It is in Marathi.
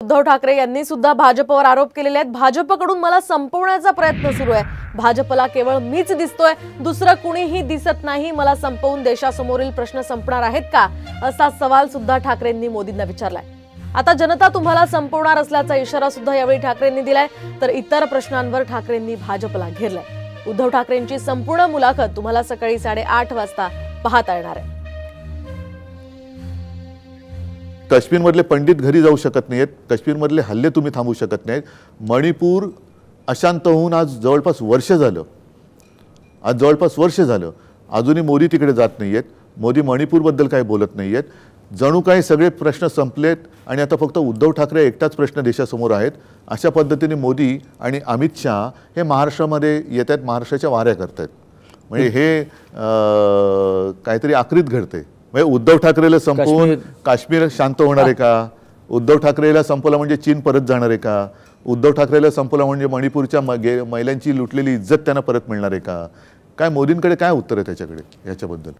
उद्धव ठाकरे यांनी सुद्धा भाजपवर आरोप केलेले आहेत। भाजपकडून मला संपवण्याचा प्रयत्न सुरू आहे, भाजपला केवळ मीच दिसतोय, दुसरं कुणीही दिसत नाही, मला संपवून देशासमोरील प्रश्न संपणार आहेत का, असा सवाल सुद्धा ठाकरेंनी मोदींना विचारलाय। आता जनता तुम्हाला संपवणार असल्याचा इशारा सुद्धा यावेळी ठाकरेंनी दिलाय, तर इतर प्रश्नांवर ठाकरेंनी भाजपला घेरलंय। उद्धव ठाकरेंची संपूर्ण मुलाखत तुम्हाला सकाळी 8:30 वाजता पाहता येणार आहे। काश्मीरमधले पंडित घरी जाऊ शकत नाहीत, काश्मीरमधले हल्ले तुम्ही थांबवू शकत नाहीत। मणिपूर अशांत होऊन आज जवळपास वर्ष झालं, अजूनही मोदी तिकडे जात नाहीयेत, मोदी मणिपूरबद्दल काही बोलत नाहीयेत। जणू काही सगळे प्रश्न संपलेत आणि आता फक्त उद्धव ठाकरे एकटाच प्रश्न देशासमोर आहेत, अशा पद्धतीने मोदी आणि अमित शाह हे महाराष्ट्रामध्ये येतात, महाराष्ट्राच्या वाऱ्या करतात। म्हणजे हे काहीतरी आकृत घडते। म्हणजे उद्धव ठाकरेला संपवून काश्मीर शांत होणार आहे का? उद्धव ठाकरेला संपवलं म्हणजे चीन परत जाणार आहे का? उद्धव ठाकरेला संपवलं म्हणजे मणिपूरच्या महिलांची लुटलेली इज्जत त्यांना परत मिळणार आहे का? काय मोदींकडे काय उत्तर आहे त्याच्याकडे याच्याबद्दल?